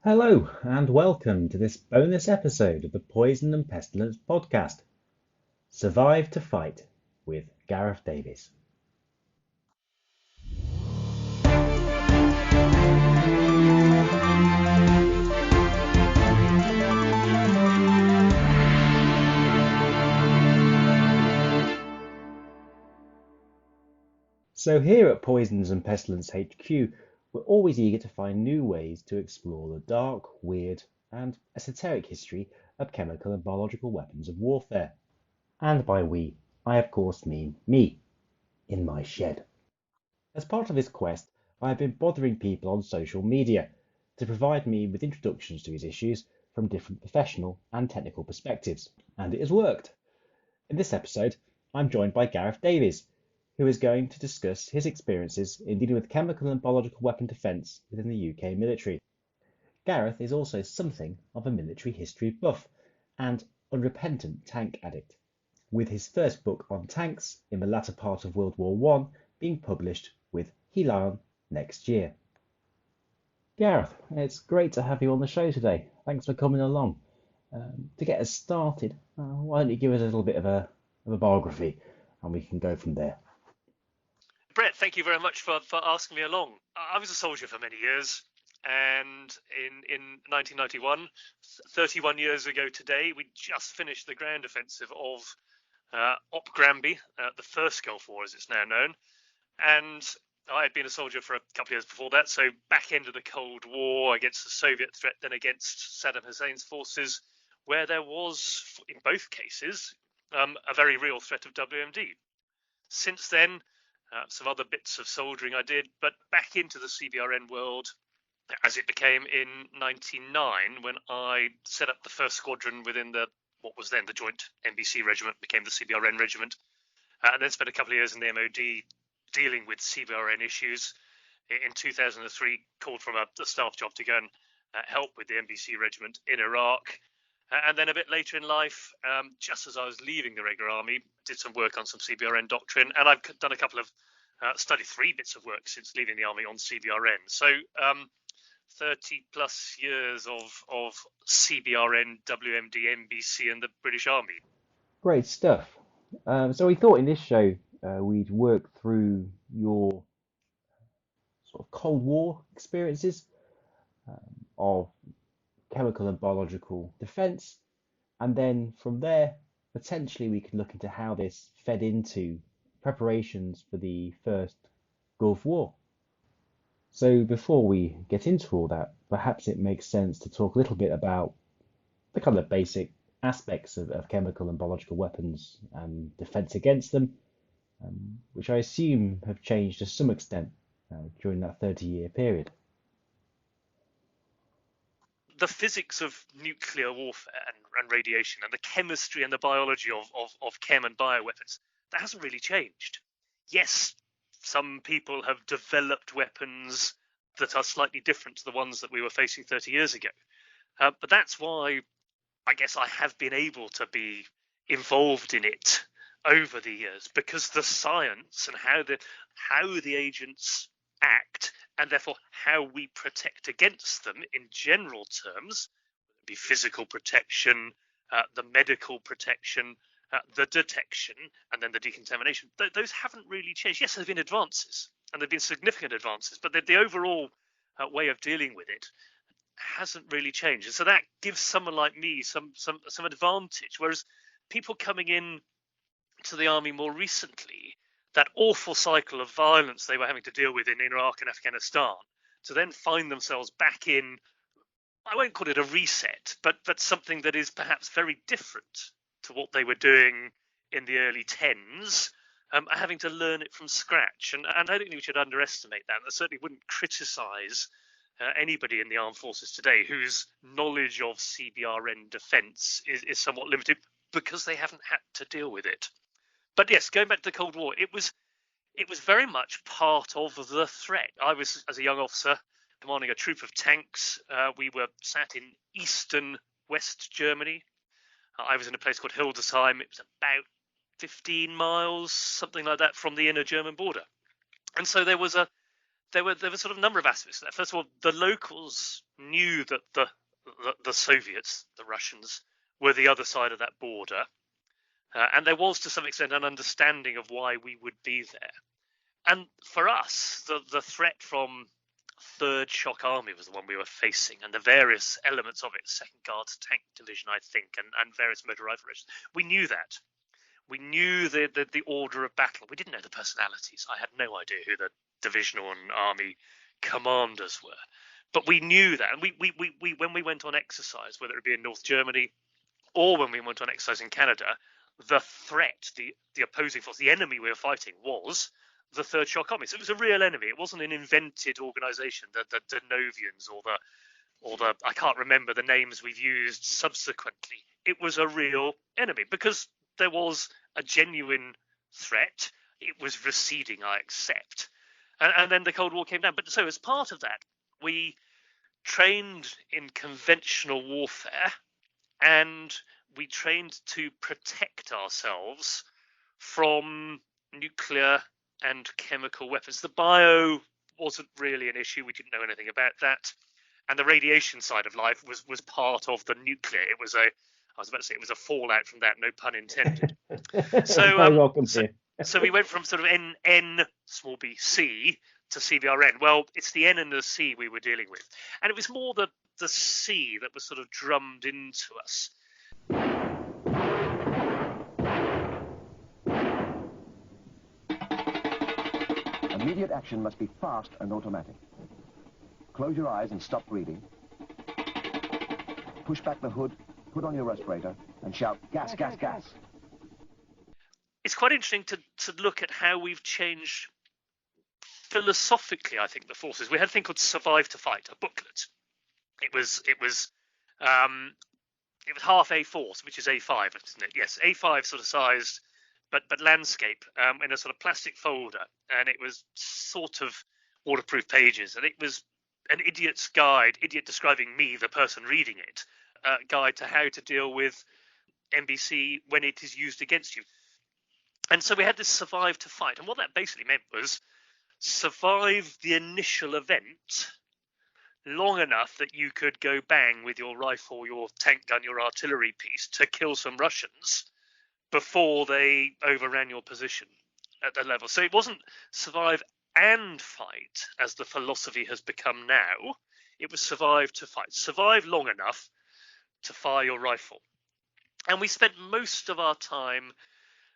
Hello, and welcome to this bonus episode of the Poison and Pestilence podcast, Survive to Fight with Gareth Davies. So here at Poisons and Pestilence HQ, we're always eager to find new ways to explore the dark, weird, and esoteric history of chemical and biological weapons of warfare. And by we, I of course mean me, in my shed. As part of this quest, I have been bothering people on social media to provide me with introductions to these issues from different professional and technical perspectives, and it has worked. In this episode, I'm joined by Gareth Davies, who is going to discuss his experiences in dealing with chemical and biological weapon defence within the UK military. Gareth is also something of a military history buff and unrepentant tank addict, with his first book on tanks in the latter part of World War I being published with Helion next year. Gareth, it's great to have you on the show today. Thanks for coming along. To get us started, why don't you give us a little bit of a biography and we can go from there. Brett, thank you very much for asking me along. I was a soldier for many years, and in 1991, 31 years ago today, we just finished the ground offensive of Op Granby, the first Gulf War as it's now known. And I had been a soldier for a couple of years before that, so back into the Cold War against the Soviet threat, then against Saddam Hussein's forces, where there was, in both cases, a very real threat of WMD. Since then, some other bits of soldiering I did, but back into the CBRN world as it became in 99 when I set up the first squadron within what was then the Joint NBC Regiment, became the CBRN Regiment, and then spent a couple of years in the MOD dealing with CBRN issues. In 2003, called from a staff job to go and help with the NBC Regiment in Iraq. And then a bit later in life, just as I was leaving the regular army, did some work on some CBRN doctrine, and I've done a couple of studied 3 bits of work since leaving the army on CBRN. So 30 plus years of CBRN, WMD, NBC, and the British Army. Great stuff. So we thought in this show we'd work through your sort of Cold War experiences of chemical and biological defence, and then from there potentially we could look into how this fed into preparations for the first Gulf War. So before we get into all that, perhaps it makes sense to talk a little bit about the kind of basic aspects of chemical and biological weapons and defence against them, which I assume have changed to some extent during that 30-year period. The physics of nuclear warfare and radiation and the chemistry and the biology of chem and bioweapons, that hasn't really changed. Yes, some people have developed weapons that are slightly different to the ones that we were facing 30 years ago. But that's why I guess I have been able to be involved in it over the years, because the science and how the agents act, and therefore how we protect against them in general terms, whether it be physical protection, the medical protection, the detection, and then the decontamination, those haven't really changed. Yes, there have been advances, and there have been significant advances, but the overall way of dealing with it hasn't really changed. And so that gives someone like me some advantage, whereas people coming in to the army more recently, that awful cycle of violence they were having to deal with in Iraq and Afghanistan, to then find themselves back in, I won't call it a reset, but something that is perhaps very different to what they were doing in the early 10s, are having to learn it from scratch. And I don't think we should underestimate that. I certainly wouldn't criticise anybody in the armed forces today whose knowledge of CBRN defence is somewhat limited because they haven't had to deal with it. But yes, going back to the Cold War, it was very much part of the threat. I was, as a young officer, commanding a troop of tanks. We were sat in eastern West Germany. I was in a place called Hildesheim. It was about 15 miles, something like that, from the inner German border. And so there was there were sort of a number of aspects there. First of all, the locals knew that the Soviets, the Russians, were the other side of that border, and there was to some extent an understanding of why we would be there. And for us, the threat from Third Shock Army was the one we were facing, and the various elements of it, Second Guards Tank Division, I think, and various motor rifle regiments. We knew that. We knew the order of battle. We didn't know the personalities. I had no idea who the divisional and army commanders were, but we knew that. And we when we went on exercise, whether it be in North Germany or when we went on exercise in Canada, the threat, the opposing force, the enemy we were fighting was the Third Shock Army. So it was a real enemy. It wasn't an invented organization, the Danovians or the I can't remember the names we've used subsequently. It was a real enemy because there was a genuine threat. It was receding, I accept. And then the Cold War came down. But so as part of that, we trained in conventional warfare, and we trained to protect ourselves from nuclear and chemical weapons. The bio wasn't really an issue. We didn't know anything about that. And the radiation side of life was part of the nuclear. It was it was a fallout from that, no pun intended. So, Very welcome here. So we went from sort of N small b C to CBRN. Well, it's the N and the C we were dealing with. And it was more the C that was sort of drummed into us. Immediate action must be fast and automatic. Close your eyes and stop breathing. Push back the hood, put on your respirator, and shout, gas, gas, gas. It's quite interesting to look at how we've changed philosophically, I think, the forces. We had a thing called Survive to Fight, a booklet. It was half A4, which is A5, isn't it? Yes, A5 sort of sized, but landscape in a sort of plastic folder, and it was sort of waterproof pages, and it was an idiot's guide, idiot describing me, the person reading it, guide to how to deal with NBC when it is used against you. And so we had this Survive to Fight, and what that basically meant was survive the initial event long enough that you could go bang with your rifle, your tank gun, your artillery piece to kill some Russians before they overran your position at that level. So it wasn't survive and fight as the philosophy has become now. It was survive to fight. Survive long enough to fire your rifle. And we spent most of our time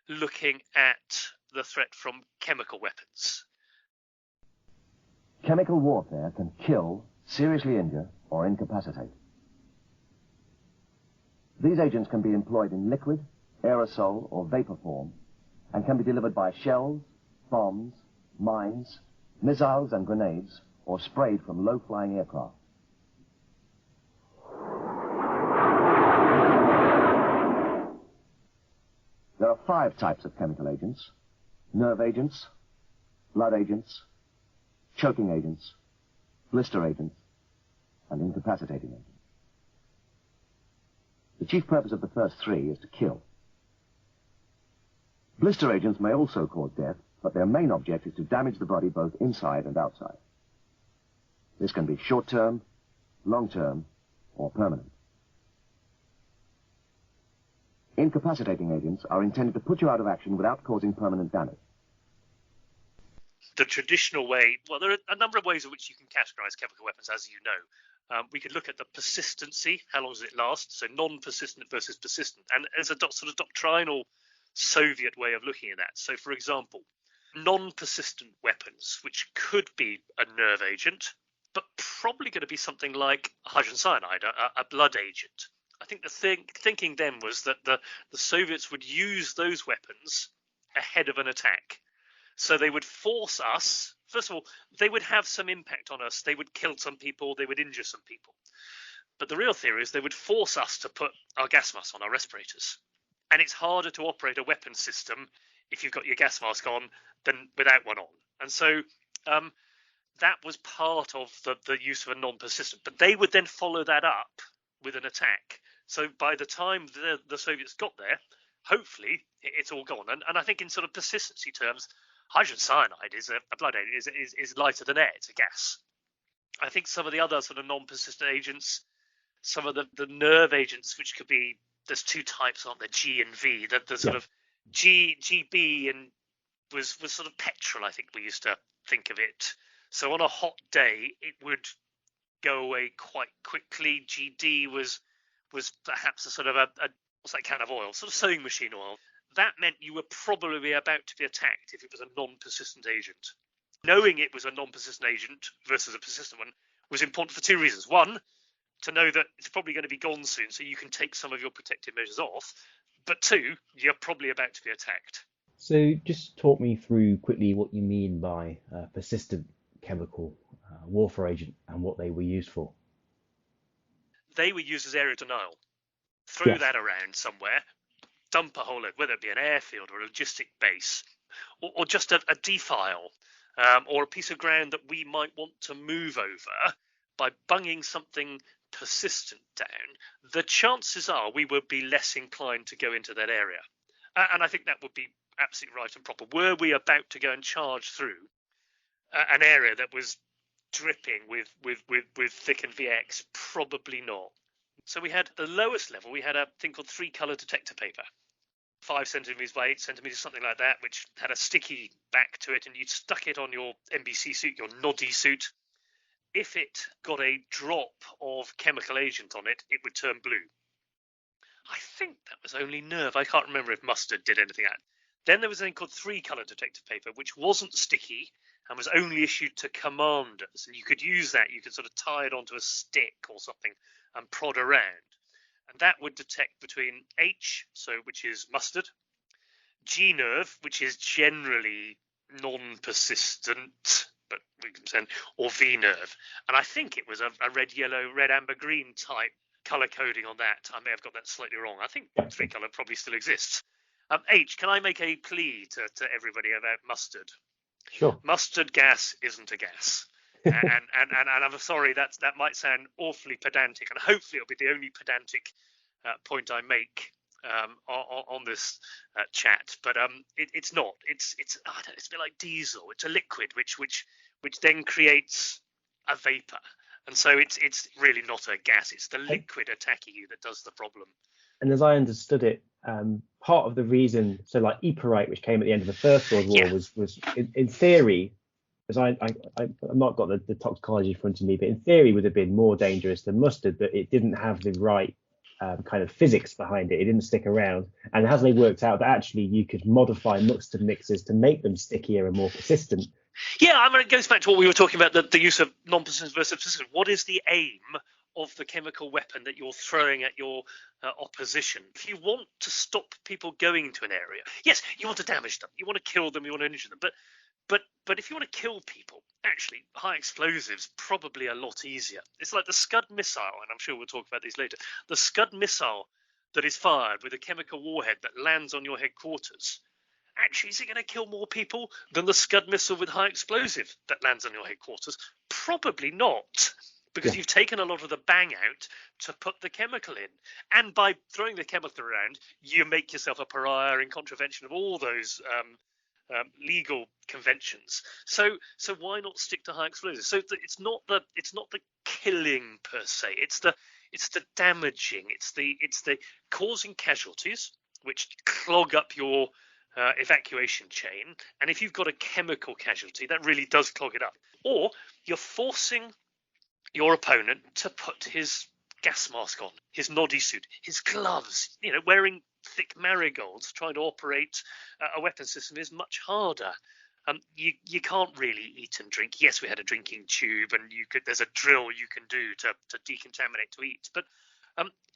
looking at the threat from chemical weapons. Chemical warfare can kill, seriously injure, or incapacitate. These agents can be employed in liquid, aerosol, or vapor form, and can be delivered by shells, bombs, mines, missiles and grenades, or sprayed from low-flying aircraft. There are 5 types of chemical agents: nerve agents, blood agents, choking agents, blister agents, and incapacitating agents. The chief purpose of the first 3 is to kill. Blister agents may also cause death, but their main object is to damage the body both inside and outside. This can be short-term, long-term, or permanent. Incapacitating agents are intended to put you out of action without causing permanent damage. The traditional way, well, there are a number of ways in which you can categorize chemical weapons, as you know. We could look at the persistency, how long does it last? So non-persistent versus persistent. And there's a sort of doctrinal Soviet way of looking at that. So, for example, non-persistent weapons, which could be a nerve agent, but probably going to be something like hydrogen cyanide, a blood agent. I think the thinking then was that the Soviets would use those weapons ahead of an attack. So they would force us, first of all, they would have some impact on us. They would kill some people, they would injure some people. But the real theory is they would force us to put our gas masks on, our respirators. And it's harder to operate a weapon system if you've got your gas mask on than without one on. And so that was part of the use of a non-persistent. But they would then follow that up with an attack. So by the time the Soviets got there, hopefully it's all gone. And I think in sort of persistency terms, Hydrogen cyanide is a blood agent, is lighter than air. It's a gas. I think some of the other sort of non-persistent agents, some of the nerve agents, which could be, there's two types, aren't there? G and V. The sort of GB and was sort of petrol, I think we used to think of it. So on a hot day, it would go away quite quickly. GD was perhaps a sort of a what's that kind of oil? Sort of sewing machine oil. That meant you were probably about to be attacked if it was a non-persistent agent. Knowing it was a non-persistent agent versus a persistent one was important for two reasons. One, to know that it's probably going to be gone soon, so you can take some of your protective measures off. But two, you're probably about to be attacked. So just talk me through quickly what you mean by persistent chemical warfare agent and what they were used for. They were used as area denial. Throw Yes. that around somewhere, dump a whole load, whether it be an airfield or a logistic base, or just a defile, or a piece of ground that we might want to move over. By bunging something persistent down, the chances are we would be less inclined to go into that area. And I think that would be absolutely right and proper. Were we about to go and charge through an area that was dripping with thickened VX? Probably not. So we had the lowest level, we had a thing called 3-color detector paper, 5 centimeters by 8 centimeters, something like that, which had a sticky back to it, and you stuck it on your NBC suit, your noddy suit. If it got a drop of chemical agent on it, it would turn blue. I think that was only nerve. I can't remember if mustard did anything like that. Then there was a thing called 3-color detector paper, which wasn't sticky and was only issued to commanders. And you could use that. You could sort of tie it onto a stick or something and prod around. And that would detect between H, so which is mustard, G nerve, which is generally non-persistent, but we can send, or V nerve. And I think it was a red, yellow, red, amber, green type color coding on that. I may have got that slightly wrong. I think 3-color probably still exists. H, can I make a plea to everybody about mustard? Sure. Mustard gas isn't a gas. and I'm sorry, that might sound awfully pedantic, and hopefully it'll be the only pedantic point I make on this chat. But it's not. It's I don't know, it's a bit like diesel. It's a liquid which then creates a vapor, and so it's really not a gas. It's the liquid attacking you that does the problem. And as I understood it, part of the reason, so like Eperite, which came at the end of the First World War, was in theory, as I've not got the toxicology in front of me, but in theory would have been more dangerous than mustard, but it didn't have the right kind of physics behind it. It didn't stick around. And as they worked out that actually you could modify mustard mixes to make them stickier and more persistent. Yeah, I mean, it goes back to what we were talking about, the use of non-persistent versus persistent. What is the aim of the chemical weapon that you're throwing at your opposition? If you want to stop people going to an area, yes, you want to damage them, you want to kill them, you want to injure them, but if you want to kill people, actually, high explosives probably a lot easier. It's like the Scud missile, and I'm sure we'll talk about these later. The Scud missile that is fired with a chemical warhead that lands on your headquarters, actually, is it going to kill more people than the Scud missile with high explosive that lands on your headquarters? Probably not, because you've taken a lot of the bang out to put the chemical in. And by throwing the chemical around, you make yourself a pariah in contravention of all those legal conventions. So why not stick to high explosives? So it's not the killing per se. It's the damaging. It's the causing casualties, which clog up your evacuation chain. And if you've got a chemical casualty, that really does clog it up. Or you're forcing your opponent to put his gas mask on, his noddy suit, his gloves. Wearing thick marigolds, trying to operate a weapon system is much harder. You can't really eat and drink. Yes, we had a drinking tube, and there's a drill you can do to decontaminate to eat, but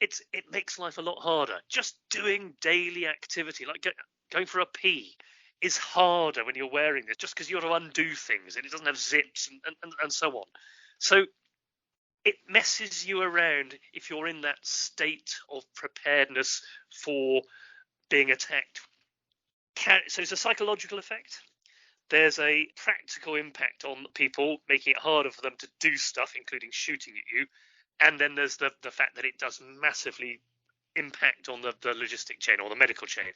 it makes life a lot harder. Just doing daily activity like going for a pee is harder when you're wearing this, just because you have to undo things and it doesn't have zips and so on. So it messes you around if you're in that state of preparedness for being attacked. So it's a psychological effect. There's a practical impact on people, making it harder for them to do stuff, including shooting at you. And then there's the fact that it does massively impact on the logistic chain or the medical chain.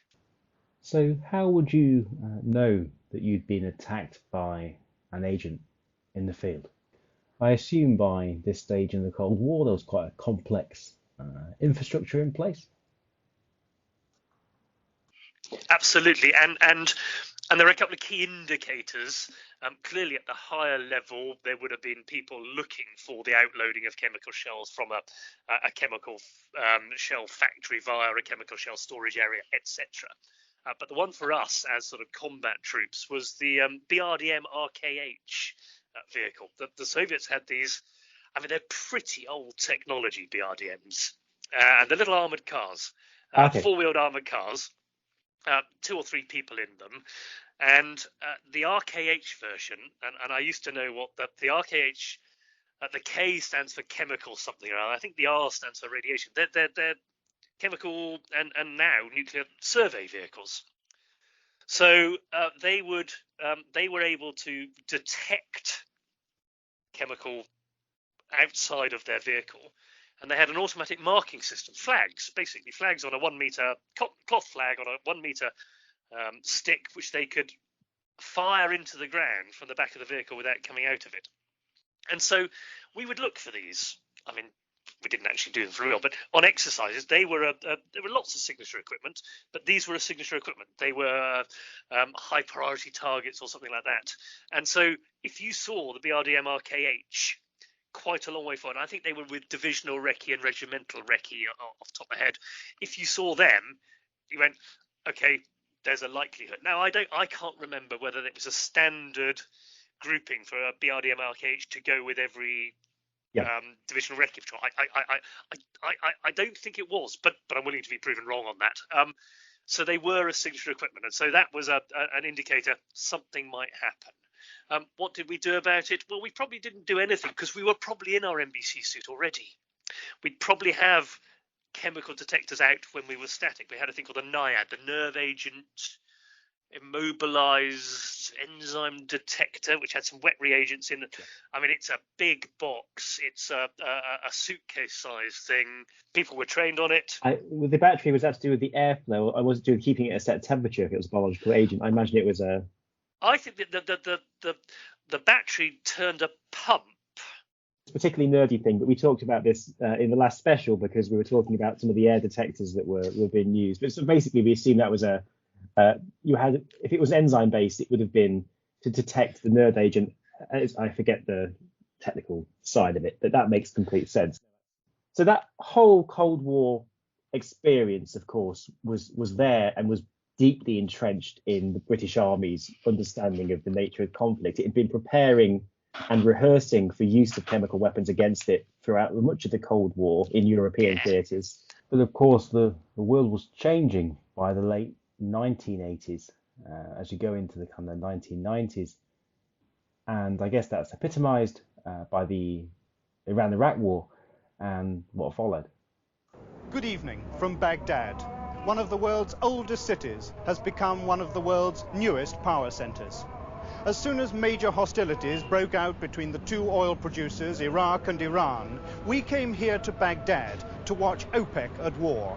So how would you know that you'd been attacked by an agent in the field. I assume by this stage in the Cold War there was quite a complex infrastructure in place. Absolutely, and there are a couple of key indicators. Clearly, at the higher level, there would have been people looking for the outloading of chemical shells from a chemical shell factory via a chemical shell storage area, etc. But the one for us as sort of combat troops was the BRDM RKH vehicle. The Soviets had these, I mean, they're pretty old technology, BRDMs. The little armoured cars, Okay. four-wheeled armoured cars, 2 or 3 people in them. And the RKH version, and I used to know what the RKH, the K stands for chemical something or other. I think the R stands for radiation. They're chemical and now nuclear survey vehicles. So they were able to detect chemical outside of their vehicle, and they had an automatic marking system, basically flags on a 1 meter cloth flag on a 1 meter stick, which they could fire into the ground from the back of the vehicle without coming out of it. And so we would look for these. I mean, we didn't actually do them for real, but on exercises, there were lots of signature equipment, but these were a signature equipment. They were high priority targets or something like that. And so if you saw the BRDM RKH quite a long way forward, I think they were with divisional recce and regimental recce off the top of my head. If you saw them, you went, okay, there's a likelihood. Now, I can't remember whether it was a standard grouping for a BRDM RKH to go with every divisional recce patrol. I don't think it was, but I'm willing to be proven wrong on that. So they were a signature equipment, and so that was an indicator something might happen. What did we do about it? Well, we probably didn't do anything because we were probably in our NBC suit already. We'd probably have chemical detectors out when we were static. We had a thing called a NIAD, the nerve agent immobilized enzyme detector, which had some wet reagents in it. I mean, it's a big box. It's a suitcase size thing. People were trained on it. With the battery, was that to do with the airflow, or was it to do with keeping it at a set temperature if it was a biological agent? I imagine it was a... I think that the battery turned a pump. It's a particularly nerdy thing, but we talked about this in the last special because we were talking about some of the air detectors that were being used. But so basically, we assumed that was if it was enzyme based, it would have been to detect the nerve agent. I forget the technical side of it, but that makes complete sense. So that whole Cold War experience, of course, was there and was deeply entrenched in the British Army's understanding of the nature of conflict. It had been preparing and rehearsing for use of chemical weapons against it throughout much of the Cold War in European theatres. But of course, the world was changing by the late 1980s as you go into the kind of 1990s. And I guess that's epitomised by the Iran-Iraq War and what followed. Good evening from Baghdad. One of the world's oldest cities has become one of the world's newest power centres. As soon as major hostilities broke out between the two oil producers, Iraq and Iran, we came here to Baghdad to watch OPEC at war,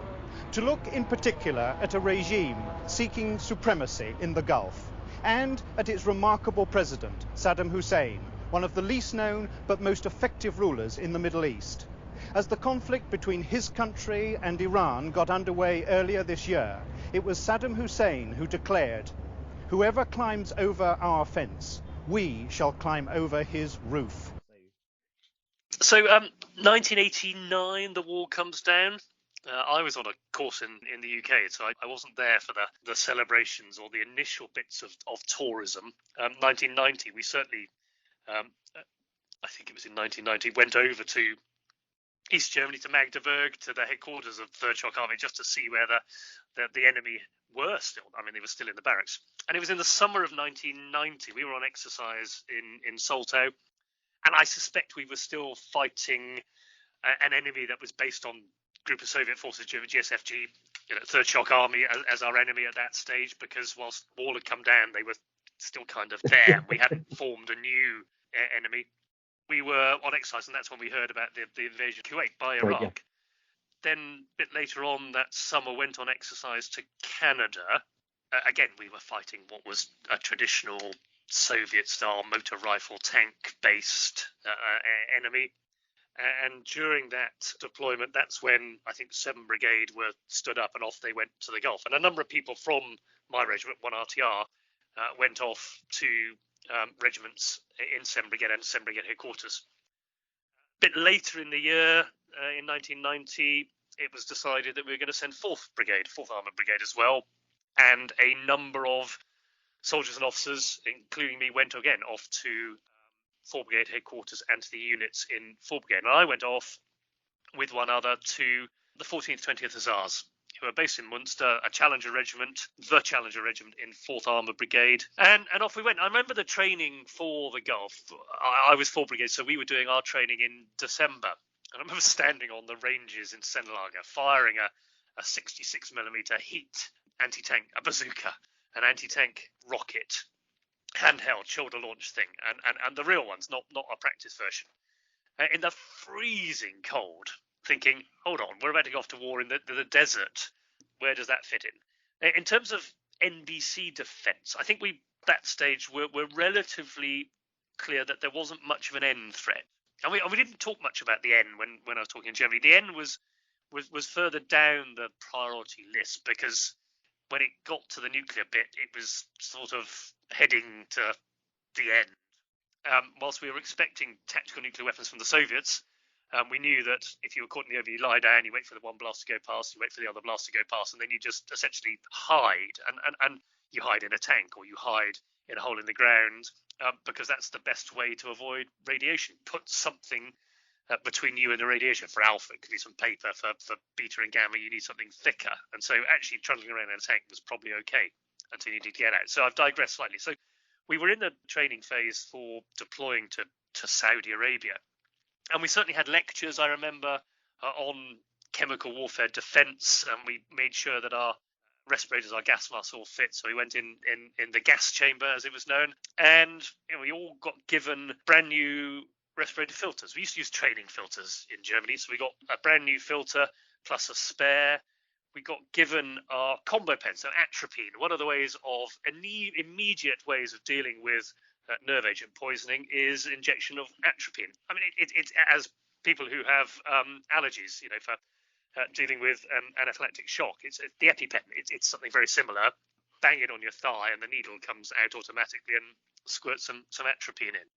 to look in particular at a regime seeking supremacy in the Gulf, and at its remarkable president, Saddam Hussein, one of the least known but most effective rulers in the Middle East. As the conflict between his country and Iran got underway earlier this year, it was Saddam Hussein who declared, "Whoever climbs over our fence, we shall climb over his roof." So 1989, the wall comes down. I was on a course in the UK, so I wasn't there for the celebrations or the initial bits of tourism. 1990, we certainly, I think it was in 1990, went over to East Germany, to Magdeburg, to the headquarters of Third Shock Army, just to see where the enemy were still. I mean, they were still in the barracks. And it was in the summer of 1990. We were on exercise in Salto, and I suspect we were still fighting an enemy that was based on group of Soviet forces, GSFG, Third Shock Army as our enemy at that stage, because whilst the wall had come down, they were still kind of there. We hadn't formed a new enemy. We were on exercise, and that's when we heard about the invasion of Kuwait by Iraq. Yeah. Then a bit later on that summer, went on exercise to Canada, again, we were fighting what was a traditional Soviet-style motor rifle tank-based enemy. And during that deployment, that's when I think 7 Brigade were stood up and off they went to the Gulf. And a number of people from my regiment, 1 RTR, went off to regiments in 7 Brigade and 7 Brigade headquarters. A bit later in the year, in 1990, it was decided that we were going to send 4th Brigade, 4th Armoured Brigade as well. And a number of soldiers and officers, including me, went again off to 4 Brigade headquarters and to the units in 4 Brigade. And I went off with one other to the 14th, 20th Hussars, who are based in Munster, a Challenger regiment, the Challenger regiment in 4th Armoured Brigade. And off we went. I remember the training for the Gulf. I was 4 Brigade, so we were doing our training in December. And I remember standing on the ranges in Senlager, firing a 66mm heat anti-tank, a bazooka, an anti-tank rocket, handheld shoulder launch thing, and the real ones, not a practice version, in the freezing cold, thinking, hold on, we're about to go off to war in the desert. Where does that fit in? In terms of NBC defence, I think that stage we're relatively clear that there wasn't much of an N threat. And we didn't talk much about the N when I was talking in Germany. The N was further down the priority list, because when it got to the nuclear bit, it was sort of heading to the end. Whilst we were expecting tactical nuclear weapons from the Soviets, we knew that if you were caught in the oven, you lie down, you wait for the one blast to go past, you wait for the other blast to go past, and then you just essentially hide. And you hide in a tank, or you hide in a hole in the ground, because that's the best way to avoid radiation. Put something between you and the radiation. For alpha, it could be some paper. For beta and gamma, you need something thicker. And so actually trundling around in a tank was probably okay until you need to get out. So I've digressed slightly. So we were in the training phase for deploying to Saudi Arabia. And we certainly had lectures, I remember, on chemical warfare defense. And we made sure that our respirators, our gas masks all fit. So we went in the gas chamber, as it was known. And we all got given brand new respirator filters. We used to use training filters in Germany, so we got a brand new filter plus a spare. We got given our combo pen, so atropine. One of the ways of immediate ways of dealing with nerve agent poisoning is injection of atropine. I mean, it's as people who have allergies, for dealing with anaphylactic shock. It's the EpiPen. It's something very similar. Bang it on your thigh, and the needle comes out automatically and squirts some atropine in.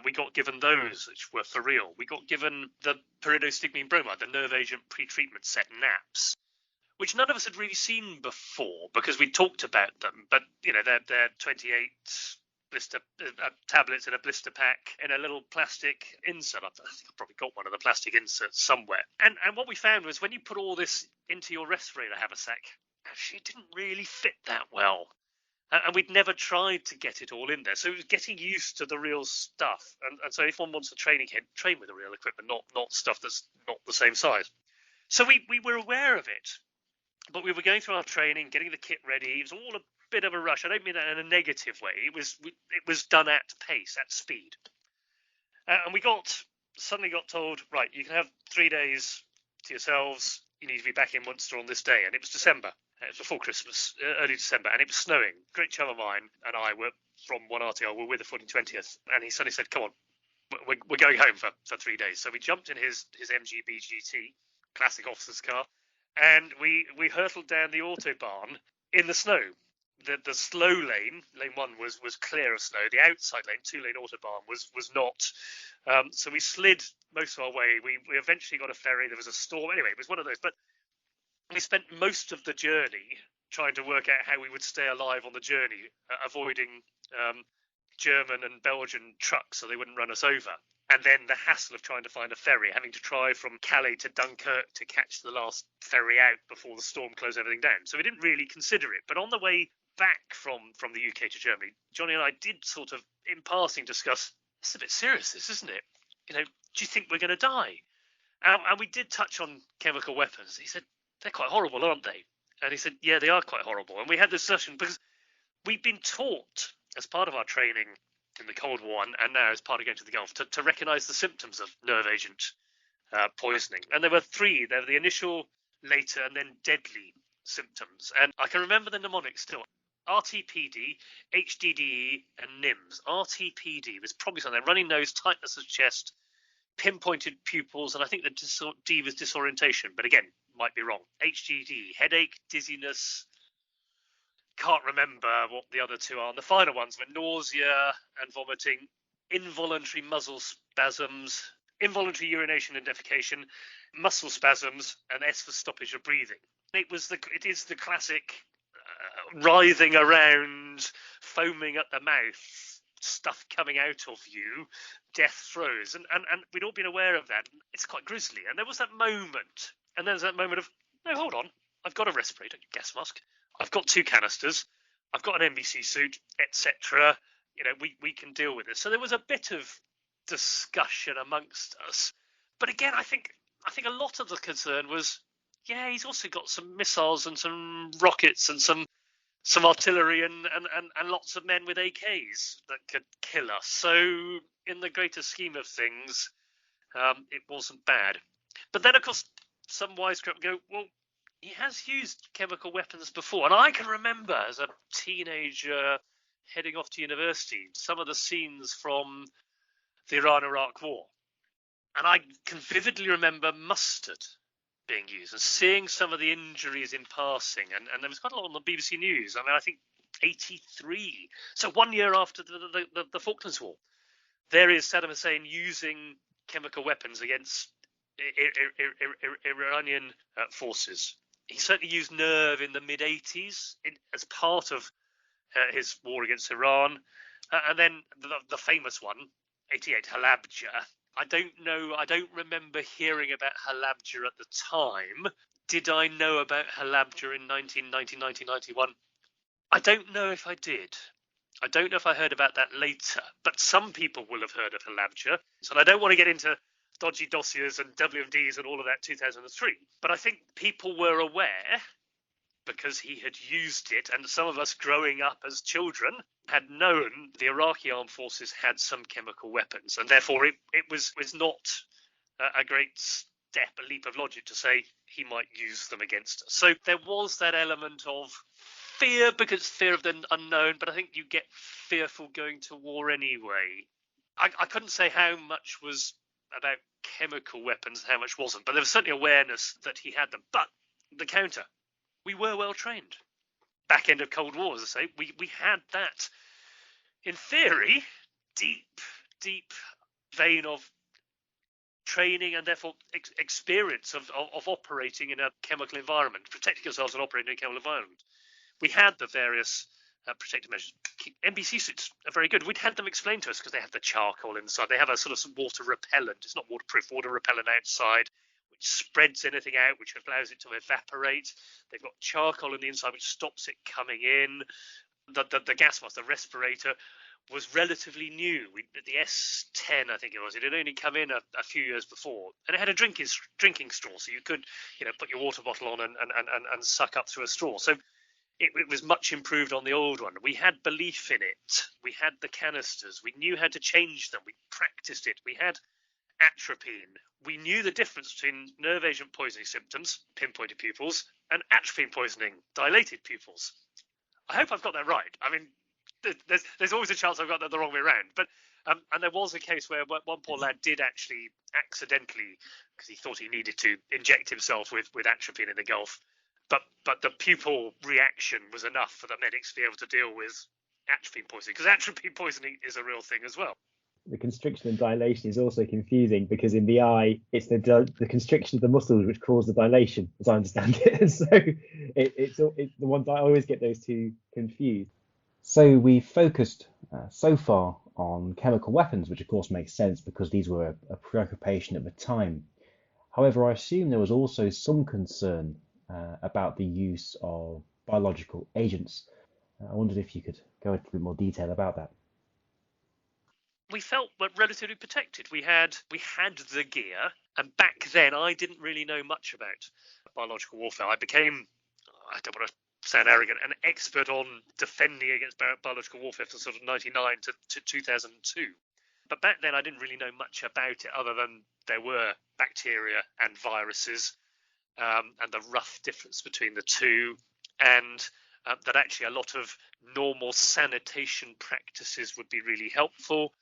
We got given those, which were for real. We got given the pyridostigmine bromide, the nerve agent pre-treatment set naps, which none of us had really seen before because we talked about them. But, they're 28 blister tablets in a blister pack in a little plastic insert. I think I've probably got one of the plastic inserts somewhere. And what we found was when you put all this into your respirator haversack, actually it didn't really fit that well. And we'd never tried to get it all in there. So it was getting used to the real stuff. And so if one wants a training kit, train with the real equipment, not stuff that's not the same size. So we were aware of it. But we were going through our training, getting the kit ready. It was all a bit of a rush. I don't mean that in a negative way. It was done at pace, at speed. And we suddenly got told, right, you can have 3 days to yourselves. You need to be back in Munster on this day. And it was December. It was before Christmas, early December, and it was snowing. Great chum of mine and I were from 1 RTR, were with the 1420th, and he suddenly said, come on, we're going home for 3 days. So we jumped in his MGB GT, classic officer's car, and we hurtled down the Autobahn in the snow. The slow lane 1 was clear of snow. The outside lane, 2-lane Autobahn, was not. So we slid most of our way. We eventually got a ferry. There was a storm. Anyway, it was one of those. But we spent most of the journey trying to work out how we would stay alive on the journey, avoiding German and Belgian trucks so they wouldn't run us over. And then the hassle of trying to find a ferry, having to try from Calais to Dunkirk to catch the last ferry out before the storm closed everything down. So we didn't really consider it. But on the way back from the UK to Germany, Johnny and I did sort of, in passing, discuss, it's a bit serious, this, isn't it? Do you think we're going to die? And we did touch on chemical weapons. He said, they're quite horrible, aren't they? And he said, yeah, they are quite horrible. And we had this discussion because we've been taught as part of our training in the Cold War and now as part of going to the Gulf to recognise the symptoms of nerve agent poisoning. And there were 3. There were the initial, later, and then deadly symptoms. And I can remember the mnemonics still. RTPD, HDDE, and NIMS. RTPD was probably something: runny nose, tightness of chest, pinpointed pupils, and I think the D was disorientation, but again, might be wrong. HDD, headache, dizziness. Can't remember what the other two are. And the final ones were nausea and vomiting, involuntary muzzle spasms, involuntary urination and defecation, muscle spasms, and S for stoppage of breathing. It is the classic writhing around, foaming at the mouth, stuff coming out of you, death throes, and we'd all been aware of that. It's quite grisly. And there was that moment, and there's that moment of, no, hold on, I've got a respirator, gas mask, I've got 2 canisters, I've got an NBC suit, etc. We can deal with this. So there was a bit of discussion amongst us, but again, I think a lot of the concern was, yeah, he's also got some missiles and some rockets and some artillery and lots of men with AKs that could kill us. So in the greater scheme of things, it wasn't bad. But then, of course, some wise crowd go, well, he has used chemical weapons before. And I can remember as a teenager heading off to university, some of the scenes from the Iran-Iraq War. And I can vividly remember mustard being used and seeing some of the injuries in passing. And there was quite a lot on the BBC News. I mean, I think 83. So 1 year after the Falklands War, there is Saddam Hussein using chemical weapons against Iranian forces. He certainly used nerve in the mid-80s as part of his war against Iran. And then the famous one, 88, Halabja. I don't remember hearing about Halabja at the time. Did I know about Halabja in 1990, 1991? I don't know if I did. I don't know if I heard about that later, but some people will have heard of Halabja. So I don't want to get into dodgy dossiers and WMDs and all of that 2003. But I think people were aware because he had used it, and some of us growing up as children had known the Iraqi armed forces had some chemical weapons, and therefore it was not a great step, a leap of logic to say he might use them against us. So there was that element of fear, because fear of the unknown, but I think you get fearful going to war anyway. I couldn't say how much was about chemical weapons and how much wasn't, but there was certainly awareness that he had them. But the counter, we were well trained. Back end of Cold War, as I say, we had that, in theory, deep vein of training and therefore experience of operating in a chemical environment, protecting ourselves and operating in a chemical environment. We had the various protective measures. NBC suits are very good. We'd had them explained to us because they have the charcoal inside. They have a sort of water repellent. It's not waterproof, water repellent outside, which spreads anything out, which allows it to evaporate. They've got charcoal on the inside, which stops it coming in. The gas mask, the respirator, was relatively new. The S10, I think it was. It had only come in a few years before, and it had a drinking straw, so you could, put your water bottle on and suck up through a straw. So it was much improved on the old one. We had belief in it. We had the canisters. We knew how to change them. We practiced it. We had atropine. We knew the difference between nerve agent poisoning symptoms, pinpointed pupils, and atropine poisoning, dilated pupils. I hope I've got that right. I mean, there's always a chance I've got that the wrong way around. But and there was a case where one poor lad did actually accidentally, because he thought he needed to inject himself with atropine in the Gulf. But the pupil reaction was enough for the medics to be able to deal with atropine poisoning, because atropine poisoning is a real thing as well. The constriction and dilation is also confusing because in the eye, it's the constriction of the muscles which cause the dilation, as I understand it. So it's the ones I always get those two confused. So we focused so far on chemical weapons, which of course makes sense because these were a preoccupation at the time. However, I assume there was also some concern about the use of biological agents. I wondered if you could go into a bit more detail about that. We felt relatively protected. We had the gear, and back then I didn't really know much about biological warfare. I became, I don't want to sound arrogant, an expert on defending against biological warfare from sort of 99 to 2002. But back then I didn't really know much about it other than there were bacteria and viruses. and the rough difference between the two, and that actually a lot of normal sanitation practices would be really helpful.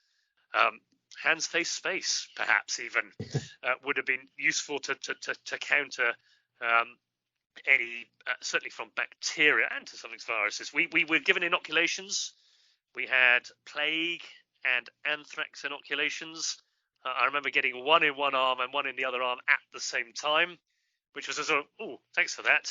Hands, face, space, perhaps even would have been useful to counter any, certainly from bacteria and to some extent viruses. We were given inoculations. We had plague and anthrax inoculations. I remember getting one in one arm and one in the other arm at the same time, which was a sort of, oh, thanks for that.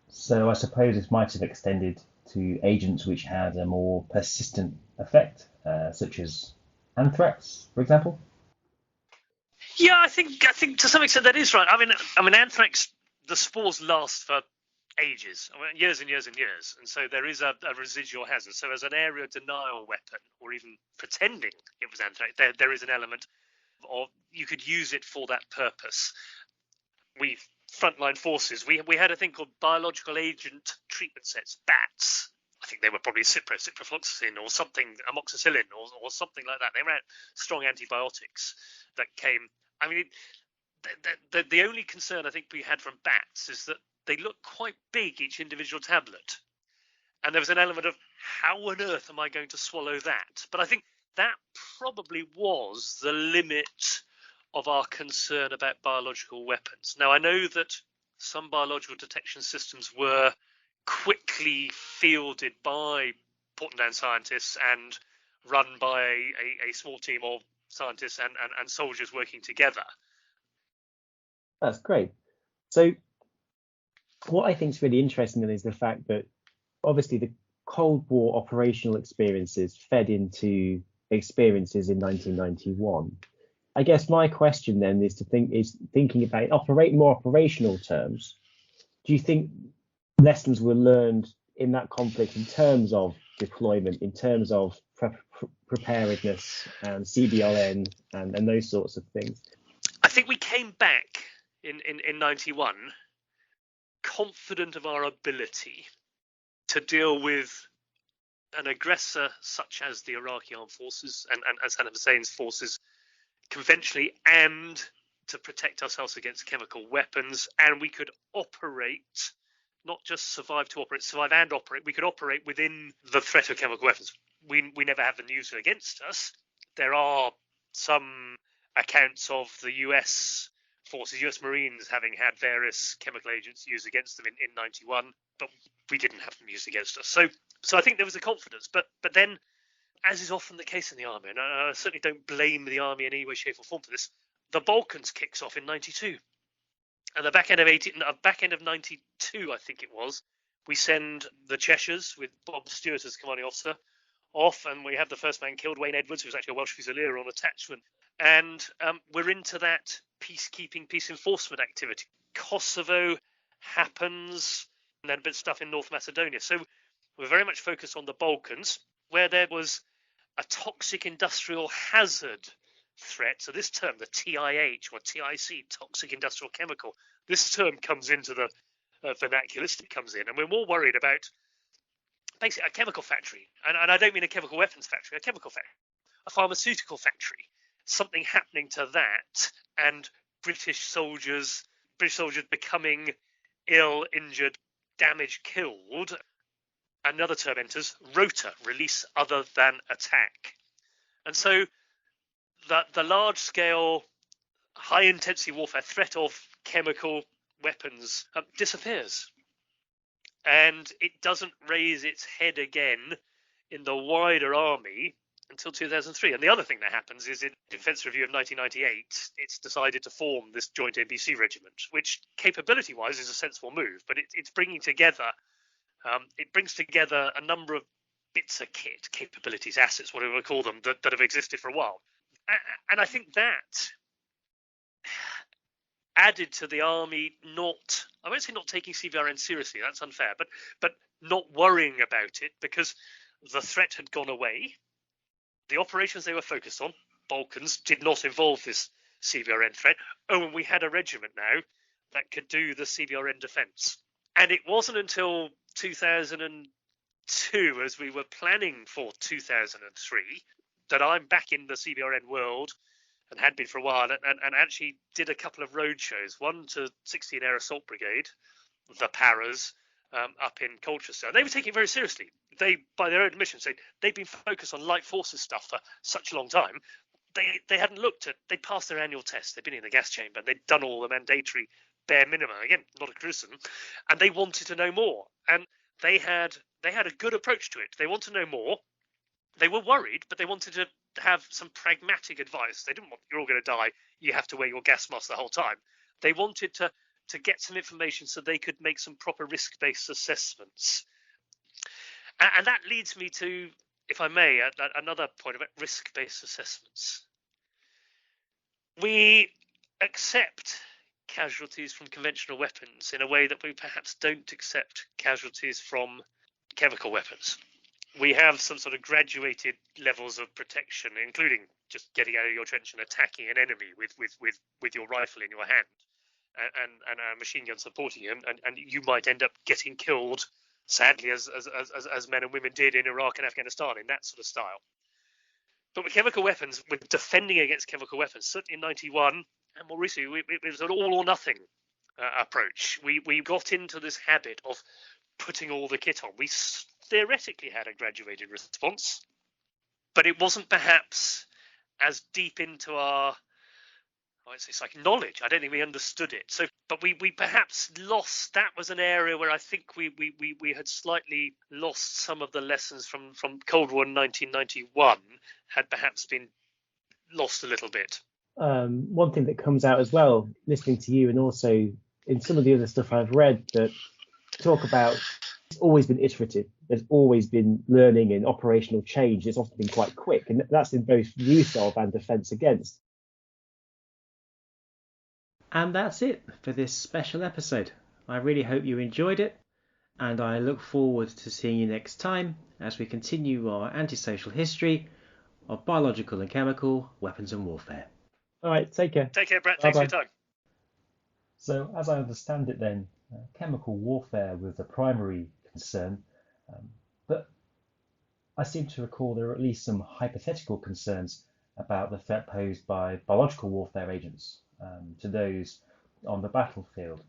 So I suppose this might have extended to agents which had a more persistent effect, such as anthrax, for example. Yeah, I think to some extent that is right. I mean, anthrax, the spores last for ages, years and years and years, and so there is a residual hazard. So as an area denial weapon, or even pretending it was anthrax, there is an element of you could use it for that purpose. We frontline forces, we had a thing called biological agent treatment sets, BATs. I think they were probably ciprofloxacin or something, amoxicillin or something like that. They were strong antibiotics that came. I mean, the only concern I think we had from BATs is that they look quite big, each individual tablet. And there was an element of, how on earth am I going to swallow that? But I think that probably was the limit of our concern about biological weapons. Now, I know that some biological detection systems were quickly fielded by Porton Down scientists and run by a small team of scientists and soldiers working together. That's great. So what I think is really interesting is the fact that obviously the Cold War operational experiences fed into experiences in 1991. I guess my question then is thinking about more operational terms. Do you think lessons were learned in that conflict in terms of deployment, in terms of preparedness and CBRN and those sorts of things? I think we came back in 91 confident of our ability to deal with an aggressor such as the Iraqi armed forces and Saddam Hussein's forces conventionally, and to protect ourselves against chemical weapons. And we could operate, not just survive and operate. We could operate within the threat of chemical weapons. We never have them used against us. There are some accounts of the US forces, US Marines, having had various chemical agents used against them in 91, but we didn't have them used against us. So I think there was a confidence. But then, as is often the case in the army, and I certainly don't blame the army in any way, shape, or form for this, the Balkans kicks off in 92. And the back end of 92, I think it was, we send the Cheshires with Bob Stewart as commanding officer off, and we have the first man killed, Wayne Edwards, who was actually a Welsh Fusilier on attachment. And we're into that peacekeeping, peace enforcement activity. Kosovo happens, and then a bit of stuff in North Macedonia. So we're very much focused on the Balkans, where there was a toxic industrial hazard threat. So this term, the TIH or TIC, toxic industrial chemical, this term comes into the vernaculistic comes in, and we're more worried about basically a chemical factory, and I don't mean a chemical weapons factory, a chemical factory, a pharmaceutical factory, something happening to that, and British soldiers becoming ill, injured, damaged, killed. Another term enters, ROTA, release other than attack. And so the large-scale, high-intensity warfare threat of chemical weapons disappears. And it doesn't raise its head again in the wider army until 2003. And the other thing that happens is in Defence Review of 1998, it's decided to form this joint NBC regiment, which capability-wise is a sensible move, but it's bringing together it brings together a number of bits of kit, capabilities, assets, whatever we call them, that have existed for a while. And I think that added to the army I won't say not taking CBRN seriously, that's unfair, but not worrying about it because the threat had gone away. The operations they were focused on, Balkans, did not involve this CBRN threat. Oh, and we had a regiment now that could do the CBRN defence. And it wasn't until 2002, as we were planning for 2003, that I'm back in the CBRN world and had been for a while, and actually did a couple of road shows, one to 16 Air Assault Brigade, the Paras, up in Colchester. They were taking it very seriously. They, by their own admission, said they'd been focused on light forces stuff for such a long time. They hadn't looked at, they'd passed their annual test, they'd been in the gas chamber, they'd done all the mandatory bare minimum, again, not a criticism, and they wanted to know more. And they had a good approach to it. They wanted to know more. They were worried, but they wanted to have some pragmatic advice. They didn't want, you're all going to die, you have to wear your gas mask the whole time. They wanted to get some information so they could make some proper risk-based assessments. And that leads me to, if I may, another point about risk-based assessments. We accept casualties from conventional weapons in a way that we perhaps don't accept casualties from chemical weapons. We have some sort of graduated levels of protection, including just getting out of your trench and attacking an enemy with your rifle in your hand and a machine gun supporting you, and you might end up getting killed, sadly, as men and women did in Iraq and Afghanistan, in that sort of style. But with chemical weapons, we're defending against chemical weapons. Certainly in 91, and more recently, it was an all or nothing approach. We got into this habit of putting all the kit on. We theoretically had a graduated response, but it wasn't perhaps as deep into our, it's like knowledge. I don't think we understood it. So, but we perhaps lost. That was an area where I think we had slightly lost some of the lessons from Cold War in 1991. Had perhaps been lost a little bit. One thing that comes out as well, listening to you, and also in some of the other stuff I've read, that talk about it's always been iterative. There's always been learning and operational change. It's often been quite quick, and that's in both use of and defence against. And that's it for this special episode. I really hope you enjoyed it, and I look forward to seeing you next time as we continue our antisocial history of biological and chemical weapons and warfare. All right, take care. Take care, Brett. Bye-bye. Thanks for your time. So, as I understand it then, chemical warfare was the primary concern, but I seem to recall there are at least some hypothetical concerns about the threat posed by biological warfare agents to those on the battlefield.